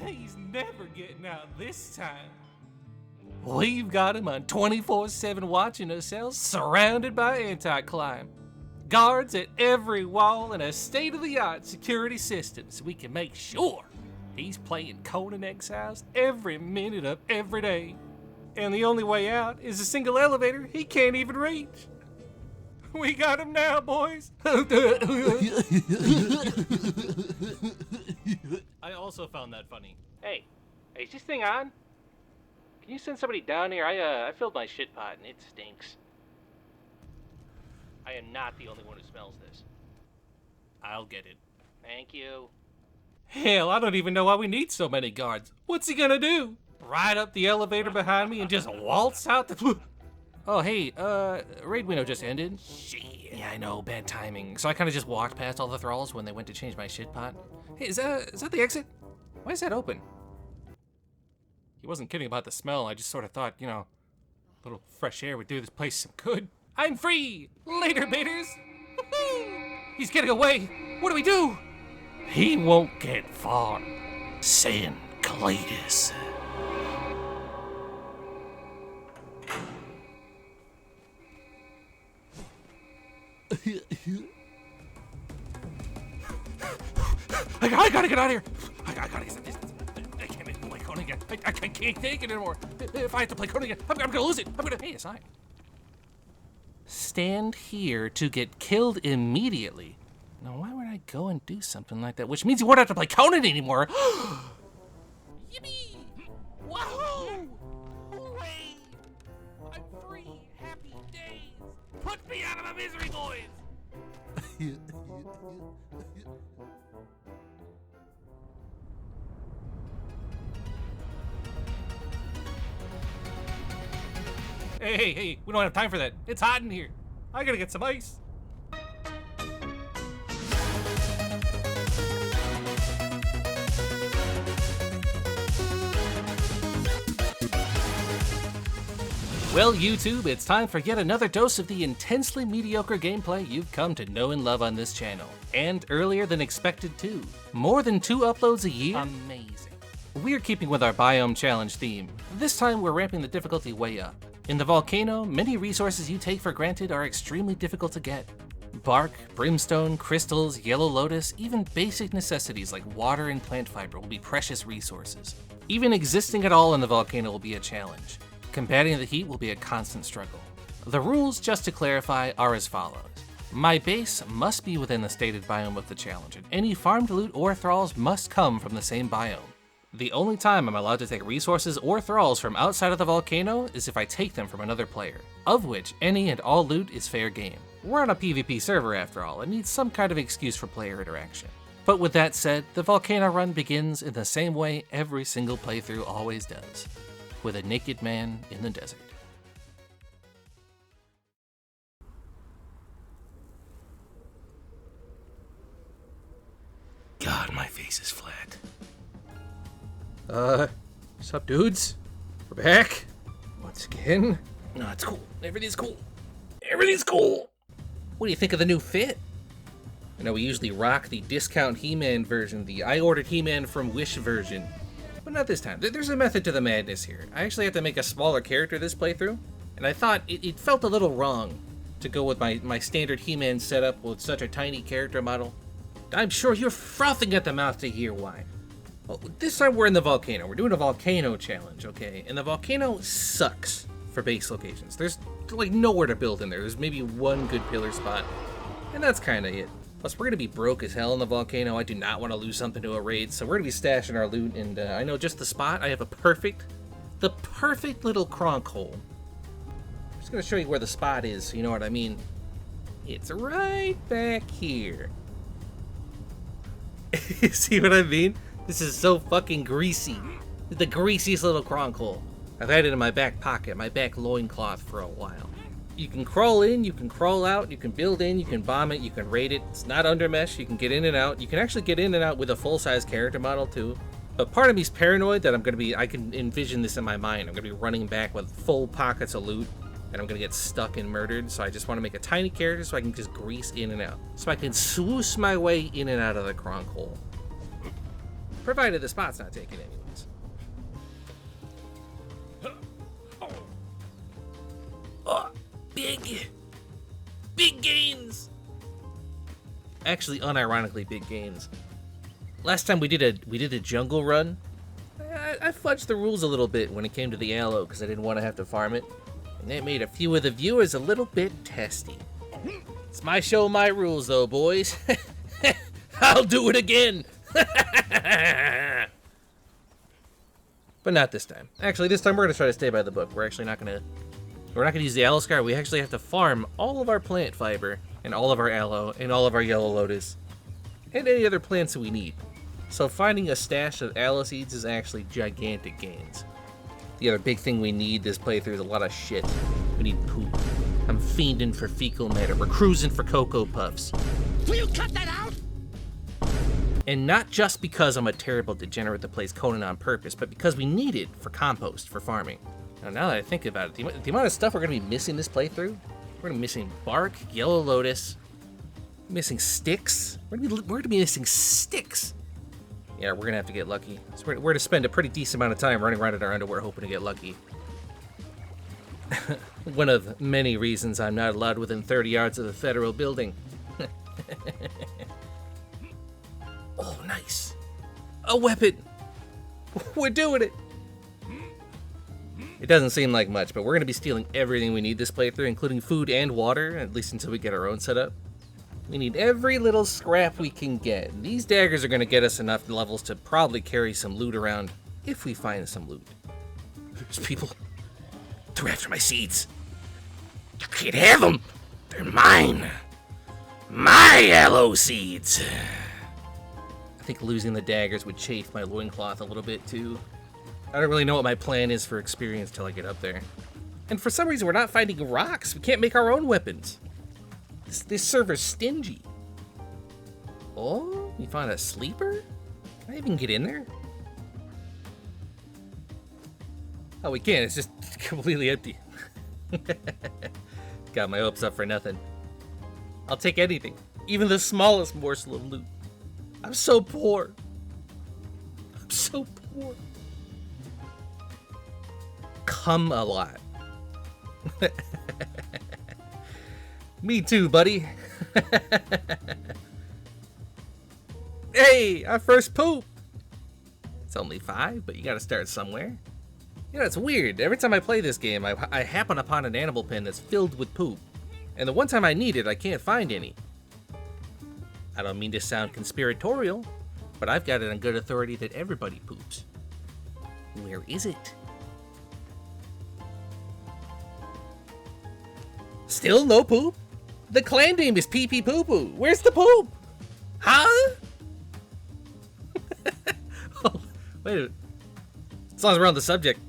He's never getting out this time. We've got him on 24/7 watching us cells, surrounded by anti-crime. Guards at every wall and a state-of-the-art security system so we can make sure he's playing Conan Exiles every minute of every day. And the only way out is a single elevator he can't even reach. We got him now, boys. I also found that funny. Hey, is this thing on? Can you send somebody down here? I filled my shit pot and it stinks. I am not the only one who smells this. I'll get it. Thank you. Hell, I don't even know why we need so many guards. What's he gonna do? Ride up the elevator behind me and just waltz out the... Oh, hey, raid window just ended. Shit. Yeah, I know, bad timing. So I kind of just walked past all the thralls when they went to change my shit pot. Hey, is that the exit? Why is that open? He wasn't kidding about the smell. I just sort of thought, you know, a little fresh air would do this place some good. I'm free! Later, baiters! He's getting away! What do we do? He won't get far. Send Cletus. I gotta get out of here! I gotta get this. I can't make play Conan again. I can't take it anymore. If I have to play Conan again, I'm gonna lose it. I'm gonna pay a sign. Stand here to get killed immediately. Now, why would I go and do something like that? Which means you won't have to play Conan anymore. Yippee! Wahoo! Hooray! I'm free! Happy days! Put me out of my misery, boys! Hey, we don't have time for that. It's hot in here. I gotta get some ice. Well, YouTube, it's time for yet another dose of the intensely mediocre gameplay you've come to know and love on this channel. And earlier than expected, too. More than 2 uploads a year? Amazing. We're keeping with our biome challenge theme. This time, we're ramping the difficulty way up. In the Volcano, many resources you take for granted are extremely difficult to get. Bark, brimstone, crystals, yellow lotus, even basic necessities like water and plant fiber will be precious resources. Even existing at all in the Volcano will be a challenge. Combating the heat will be a constant struggle. The rules, just to clarify, are as follows. My base must be within the stated biome of the challenge, and any farmed loot or thralls must come from the same biome. The only time I'm allowed to take resources or thralls from outside of the Volcano is if I take them from another player, of which any and all loot is fair game. We're on a PvP server after all, and need some kind of excuse for player interaction. But with that said, the Volcano run begins in the same way every single playthrough always does, with a naked man in the desert. God, my face is flat. What's up, dudes? We're back. Once again. No, it's cool. Everything's cool. Everything's cool. What do you think of the new fit? I know we usually rock the discount He-Man version, the I ordered He-Man from Wish version. But not this time. There's a method to the madness here. I actually have to make a smaller character this playthrough, and I thought it felt a little wrong to go with my standard He-Man setup with such a tiny character model. I'm sure you're frothing at the mouth to hear why. Well, this time we're in the Volcano. We're doing a Volcano challenge, okay? And the Volcano sucks for base locations. There's like nowhere to build in there. There's maybe one good pillar spot, and that's kind of it. Plus, we're gonna be broke as hell in the Volcano. I do not want to lose something to a raid, so we're gonna be stashing our loot. And I know just the spot. I have the perfect little Cronk hole. I'm just gonna show you where the spot is, so you know what I mean. It's right back here. See what I mean? This is so fucking greasy. The greasiest little Cronk hole. I've had it in my back pocket, my back loincloth for a while. You can crawl in, you can crawl out, you can build in, you can bomb it, you can raid it. It's not under mesh, you can get in and out. You can actually get in and out with a full-size character model too. But part of me's paranoid that I can envision this in my mind. I'm gonna be running back with full pockets of loot, and I'm gonna get stuck and murdered. So I just wanna make a tiny character so I can just grease in and out. So I can swoosh my way in and out of the Cronk hole. Provided the spot's not taken anyway. big gains. Actually, unironically big gains. Last time we did a jungle run, I fudged the rules a little bit when it came to the aloe because I didn't want to have to farm it, and that made a few of the viewers a little bit testy. It's my show, my rules, though, boys. I'll do it again. But not this time. Actually, this time we're gonna try to stay by the book. We're not gonna use the aloe scar. We actually have to farm all of our plant fiber and all of our aloe and all of our yellow lotus and any other plants that we need. So finding a stash of aloe seeds is actually gigantic gains. The other big thing we need this playthrough is a lot of shit. We need poop. I'm fiending for fecal matter. We're cruising for Cocoa Puffs. Will you cut that out? And not just because I'm a terrible degenerate that plays Conan on purpose, but because we need it for compost, for farming. Now that I think about it, the amount of stuff we're going to be missing this playthrough, we're going to be missing bark, yellow lotus, missing sticks. We're going to be missing sticks. Yeah, we're going to have to get lucky. So we're going to spend a pretty decent amount of time running around in our underwear hoping to get lucky. One of many reasons I'm not allowed within 30 yards of the federal building. Oh, nice. A weapon. We're doing it. It doesn't seem like much, but we're going to be stealing everything we need this playthrough, including food and water, at least until we get our own set up. We need every little scrap we can get. These daggers are going to get us enough levels to probably carry some loot around, if we find some loot. There's people. They're after my seeds. You can't have them. They're mine. My aloe seeds. I think losing the daggers would chafe my loincloth a little bit too. I don't really know what my plan is for experience till I get up there. And for some reason we're not finding rocks. We can't make our own weapons. This server's stingy. Oh, we found a sleeper? Can I even get in there? Oh, we can't. It's just completely empty. Got my hopes up for nothing. I'll take anything. Even the smallest morsel of loot. I'm so poor. I'm so poor. Come a lot. Me too, buddy. Hey, our first poop. It's only 5, but you gotta start somewhere. You know, it's weird. Every time I play this game, I happen upon an animal pen that's filled with poop. And the one time I need it, I can't find any. I don't mean to sound conspiratorial, but I've got it on good authority that everybody poops. Where is it? Still no poop? The clan name is Pee Pee Poo Poo. Where's the poop? Huh? Oh, wait a minute. As long as we're on the subject,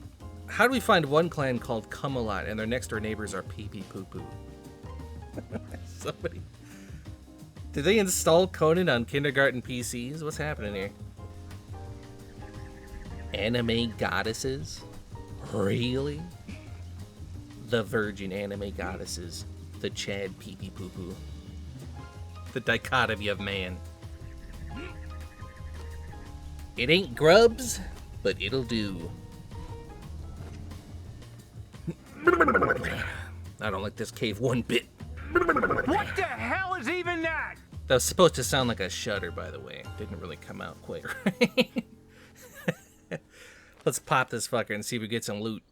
how do we find one clan called Come-A-Lot and their next door neighbors are Pee Pee Poo Poo? Somebody... Did they install Conan on kindergarten PCs? What's happening here? Anime goddesses? Really? The virgin anime goddesses. The Chad Pee Pee Poo Poo. The dichotomy of man. It ain't grubs, but it'll do. I don't like this cave one bit. What the hell is even that? That was supposed to sound like a shudder, by the way. Didn't really come out quite right. Let's pop this fucker and see if we get some loot.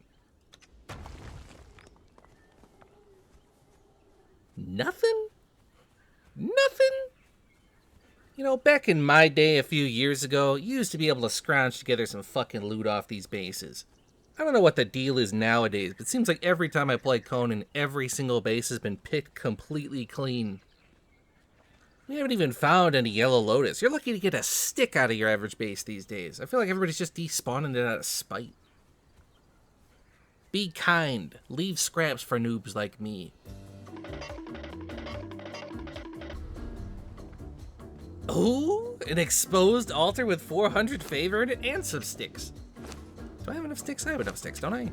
Nothing? Nothing? You know, back in my day a few years ago, you used to be able to scrounge together some fucking loot off these bases. I don't know what the deal is nowadays, but it seems like every time I play Conan, every single base has been picked completely clean. We haven't even found any yellow lotus. You're lucky to get a stick out of your average base these days. I feel like everybody's just despawning it out of spite. Be kind. Leave scraps for noobs like me. Ooh, an exposed altar with 400 favor in it and some sticks. Do I have enough sticks? I have enough sticks, don't I?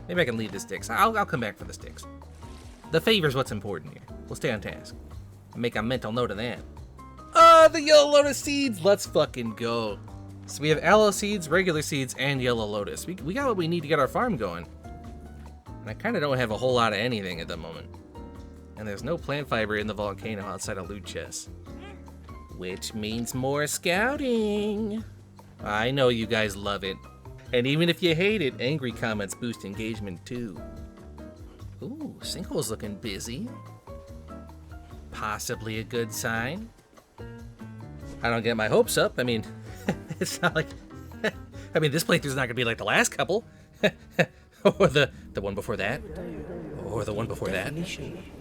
Maybe I can leave the sticks. I'll come back for the sticks. The favor's what's important here. We'll stay on task. Make a mental note of that. The yellow lotus seeds! Let's fucking go. So we have aloe seeds, regular seeds, and yellow lotus. We got what we need to get our farm going. And I kind of don't have a whole lot of anything at the moment. And there's no plant fiber in the volcano outside of loot chests. Which means more scouting. I know you guys love it. And even if you hate it, angry comments boost engagement too. Ooh, Sinkhole's looking busy. Possibly a good sign. I don't get my hopes up. I mean, it's not like... I mean, this playthrough's not gonna be like the last couple. Or the one before that. Or the one before that.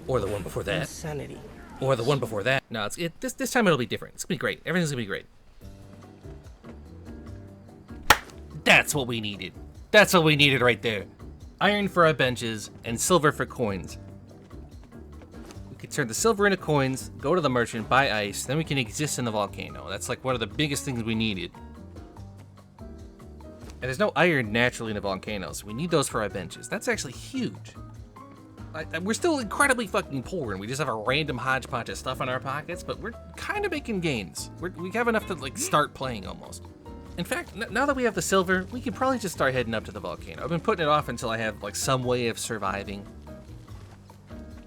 Or the one before that. Insanity. Or the one before that. No, this time it'll be different. It's gonna be great. Everything's gonna be great. That's what we needed. That's what we needed right there. Iron for our benches and silver for coins. We could turn the silver into coins, go to the merchant, buy ice, then we can exist in the volcano. That's like one of the biggest things we needed. And there's no iron naturally in the volcano, so we need those for our benches. That's actually huge. We're still incredibly fucking poor, and we just have a random hodgepodge of stuff in our pockets, but we're kind of making gains. We have enough to like start playing almost. In fact, now that we have the silver, we could probably just start heading up to the volcano. I've been putting it off until I have like some way of surviving.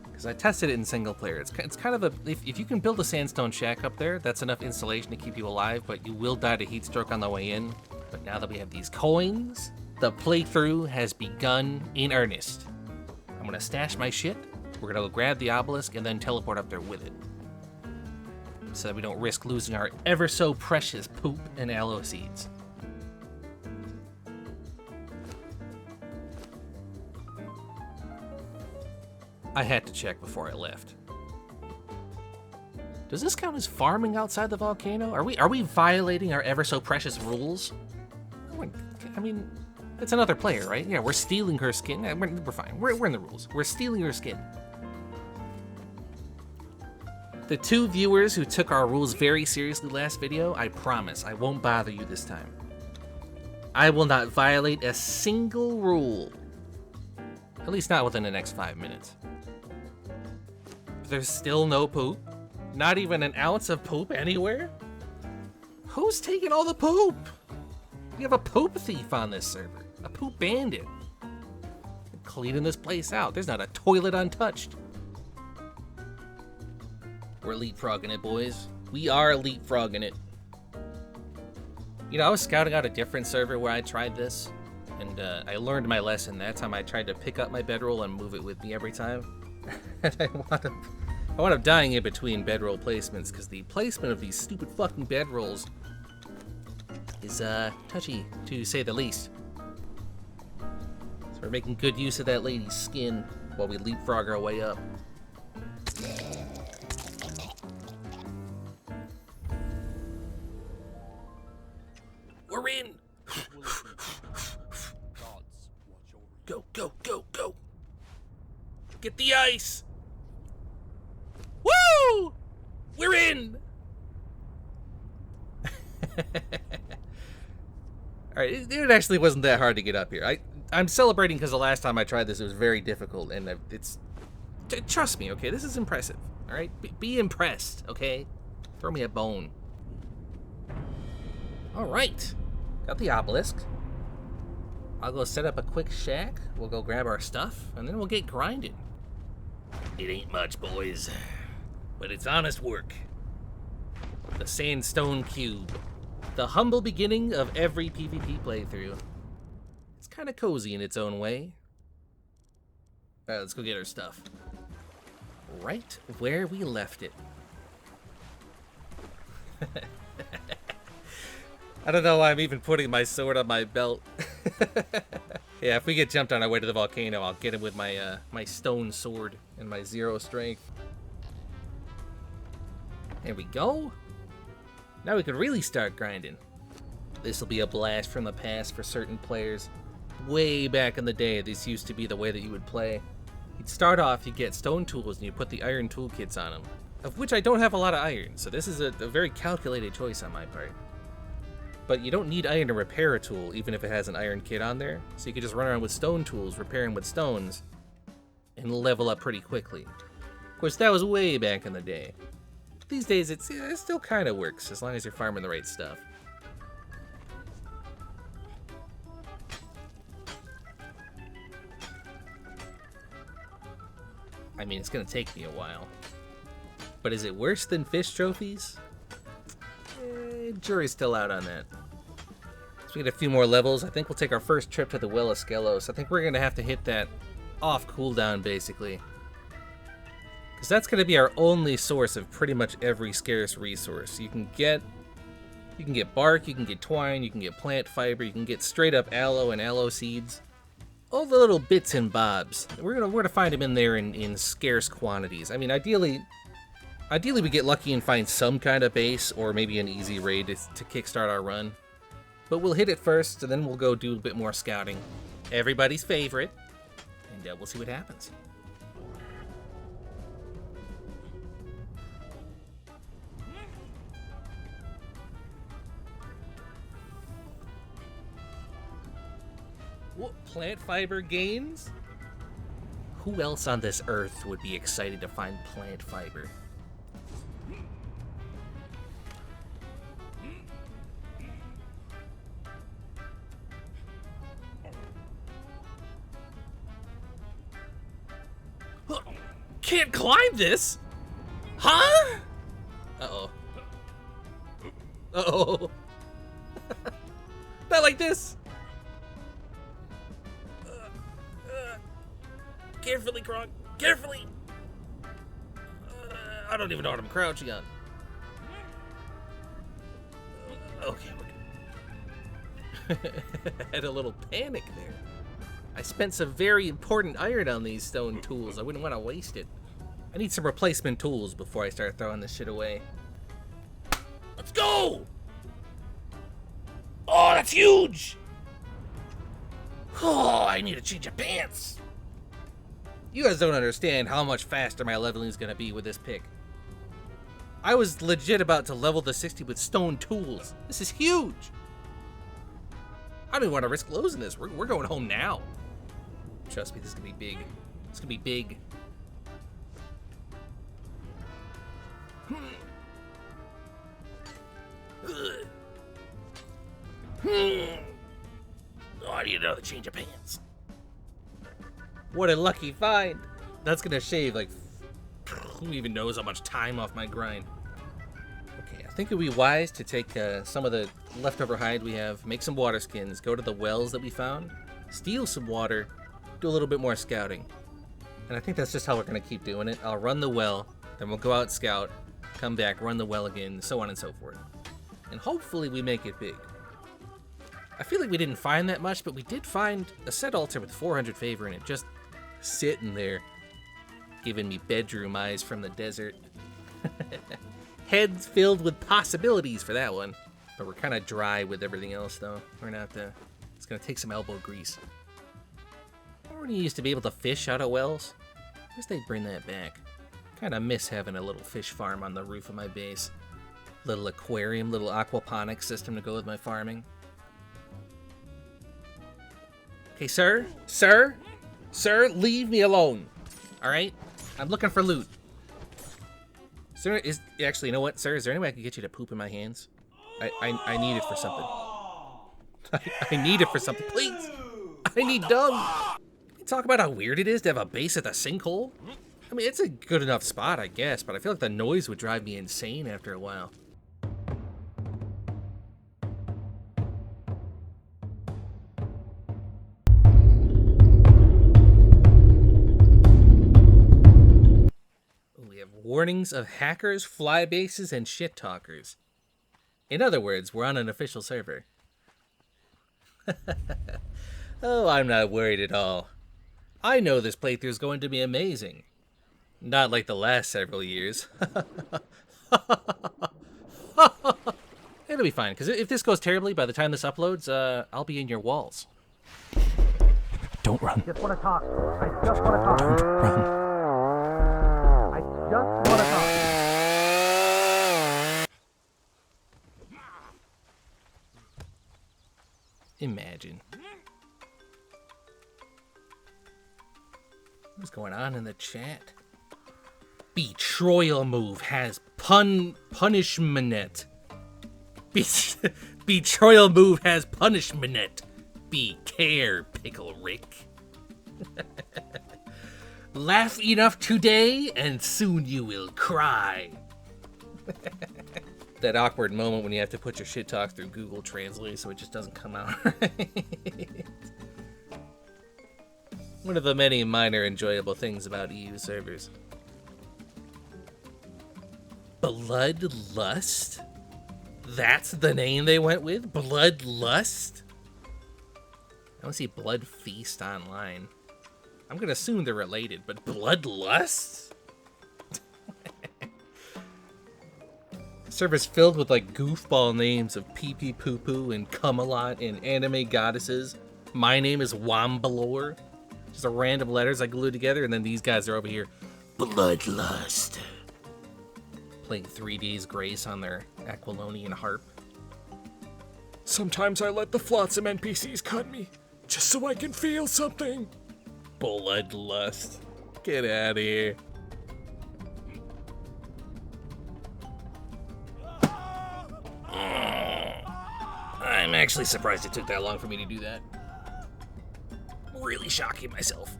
Because I tested it in single player. It's kind of a, if you can build a sandstone shack up there, that's enough insulation to keep you alive, but you will die to heat stroke on the way in. But now that we have these coins, the playthrough has begun in earnest. I'm gonna stash my shit, we're gonna go grab the obelisk, and then teleport up there with it. So that we don't risk losing our ever so precious poop and aloe seeds. I had to check before I left. Does this count as farming outside the volcano? Are we violating our ever so precious rules? I mean, it's another player, right? Yeah, we're stealing her skin. We're fine. We're in the rules. We're stealing her skin. The 2 viewers who took our rules very seriously last video, I promise I won't bother you this time. I will not violate a single rule. At least not within the next 5 minutes. There's still no poop? Not even an ounce of poop anywhere? Who's taking all the poop? We have a poop thief on this server. A poop bandit. Cleaning this place out. There's not a toilet untouched. We're leapfrogging it, boys. We are leapfrogging it. You know, I was scouting out a different server where I tried this, and I learned my lesson. That time I tried to pick up my bedroll and move it with me every time. And I wound up dying in between bedroll placements, because the placement of these stupid fucking bedrolls is touchy, to say the least. So we're making good use of that lady's skin while we leapfrog our way up. We're in! Go, go, go, go! Get the ice! Woo! We're in! Alright, it actually wasn't that hard to get up here. I'm celebrating because the last time I tried this it was very difficult, and it's... Trust me, okay? This is impressive, alright? Be impressed, okay? Throw me a bone. Alright. Got the obelisk. I'll go set up a quick shack. We'll go grab our stuff, and then we'll get grinding. It ain't much, boys, but it's honest work. The sandstone cube. The humble beginning of every PvP playthrough. It's kind of cozy in its own way. Alright, let's go get our stuff. Right where we left it. I don't know why I'm even putting my sword on my belt. Yeah, if we get jumped on our way to the volcano, I'll get him with my my stone sword and my 0 strength. There we go. Now we can really start grinding. This will be a blast from the past for certain players. Way back in the day, this used to be the way that you would play. You'd start off, you'd get stone tools, and you put the iron toolkits on them. Of which I don't have a lot of iron, so this is a very calculated choice on my part. But you don't need iron to repair a tool, even if it has an iron kit on there. So you can just run around with stone tools, repairing with stones, and level up pretty quickly. Of course, that was way back in the day. These days, it still kind of works, as long as you're farming the right stuff. I mean, it's gonna take me a while. But is it worse than fish trophies? Jury's still out on that. So we get a few more levels. I think we'll take our first trip to the Well of Skelos. I think we're gonna have to hit that off cooldown, basically. Because that's gonna be our only source of pretty much every scarce resource. You can get bark, you can get twine, you can get plant fiber, you can get straight up aloe and aloe seeds. All the little bits and bobs. We're gonna find them in there in scarce quantities. I mean, ideally we get lucky and find some kind of base or maybe an easy raid to kickstart our run. But we'll hit it first, and then we'll go do a bit more scouting. Everybody's favorite, and we'll see what happens. What, plant fiber gains? Who else on this earth would be excited to find plant fiber? Can't climb this? Huh? Uh-oh. Uh-oh. Not like this. Carefully, Cronk. Carefully. I don't even know what I'm crouching on. Okay, we're good. Had a little panic there. I spent some very important iron on these stone tools. I wouldn't want to waste it. I need some replacement tools before I start throwing this shit away. Let's go! Oh, that's huge! Oh, I need to change of pants. You guys don't understand how much faster my leveling is going to be with this pick. I was legit about to level the 60 with stone tools. This is huge. I don't even want to risk losing this. We're going home now. Trust me, this is going to be big. It's going to be big. Oh, I need another change of pants. What a lucky find. That's going to shave, like, who even knows how much time off my grind. Okay, I think it would be wise to take some of the leftover hide we have, make some water skins, go to the wells that we found, steal some water, do a little bit more scouting. And I think that's just how we're going to keep doing it. I'll run the well, then we'll go out scout, come back, run the well again, so on and so forth. And hopefully we make it big. I feel like we didn't find that much, but we did find a set altar with 400 favor in it, just sitting there, giving me bedroom eyes from the desert. Heads filled with possibilities for that one. But we're kind of dry with everything else, though. We're not, it's going to take some elbow grease. Remember when you used to be able to fish out of wells? I guess they'd bring that back. Kind of miss having a little fish farm on the roof of my base. Little aquarium, little aquaponics system to go with my farming. Okay, sir, leave me alone. All right, I'm looking for loot. Sir, actually, you know what, sir? Is there any way I can get you to poop in my hands? I need it for something. I need it for something, please. I need dung. Can you talk about how weird it is to have a base at the sinkhole? I mean, it's a good enough spot, I guess, but I feel like the noise would drive me insane after a while. Warnings of hackers, fly bases, and shit talkers. In other words, we're on an official server. Oh, I'm not worried at all. I know this playthrough is going to be amazing. Not like the last several years. It'll be fine, because if this goes terribly by the time this uploads, I'll be in your walls. Don't run. Just want to talk. I just want to talk. Don't run. Just want to talk. Imagine. What's going on in the chat? Betrayal move has punishment. Betrayal move has punishment. Be care, Pickle Rick. Laugh enough today, and soon you will cry. That awkward moment when you have to put your shit talk through Google Translate so it just doesn't come out right. One of the many minor enjoyable things about EU servers. Bloodlust? That's the name they went with? Bloodlust? I don't see Blood Feast online. I'm gonna assume they're related, but Bloodlust? Server's filled with like goofball names of pee pee poo poo and come a lot and anime goddesses. My name is Wambalore. Just a random letters I glued together, and then these guys are over here. Bloodlust. Playing 3D's Grace on their Aquilonian harp. Sometimes I let the flotsam NPCs cut me, just so I can feel something. Bloodlust. Get out of here. I'm actually surprised it took that long for me to do that. Really shocking myself.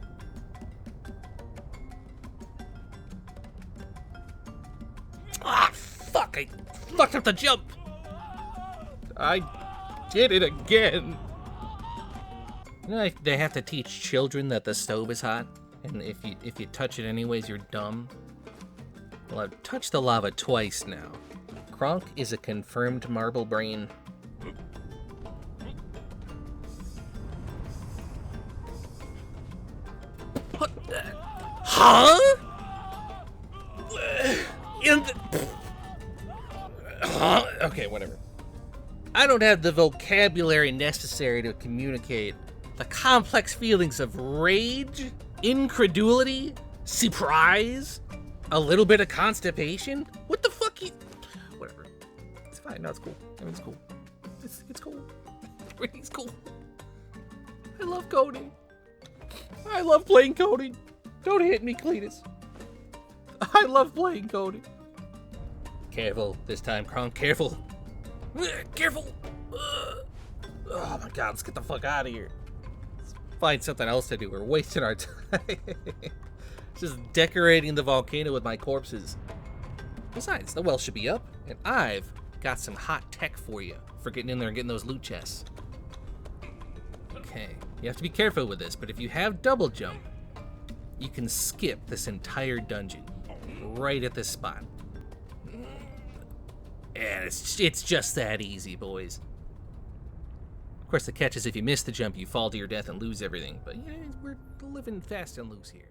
Ah, fuck! I fucked up the jump! I did it again! You know, they have to teach children that the stove is hot, and if you touch it anyways, you're dumb. Well, I've touched the lava twice now. Cronk is a confirmed marble brain. Huh? Huh? Okay, whatever. I don't have the vocabulary necessary to communicate the complex feelings of rage, incredulity, surprise, a little bit of constipation. What the fuck? Whatever. It's fine. No, it's cool. I mean, it's cool. It's cool. It's cool. I love coding. I love playing coding. Don't hit me, Cletus. I love playing coding. Careful this time, Cronk. Careful. Careful. Oh my god, let's get the fuck out of here. Let's find something else to do. We're wasting our time. Just decorating the volcano with my corpses. Besides, the well should be up, and I've got some hot tech for you for getting in there and getting those loot chests. Okay, you have to be careful with this, but if you have double jump, you can skip this entire dungeon right at this spot. And it's just that easy, boys. Of course, the catch is if you miss the jump, you fall to your death and lose everything. But yeah, we're living fast and loose here.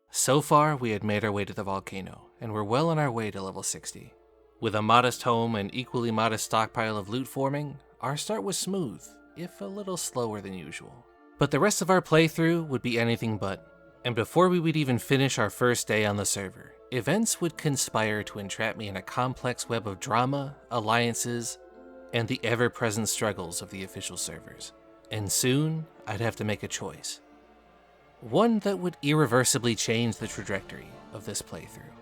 So far, we had made our way to the volcano, and we're well on our way to level 60. With a modest home and equally modest stockpile of loot forming, our start was smooth, if a little slower than usual. But the rest of our playthrough would be anything but. And before we would even finish our first day on the server, events would conspire to entrap me in a complex web of drama, alliances, and the ever-present struggles of the official servers. And soon, I'd have to make a choice. One that would irreversibly change the trajectory of this playthrough.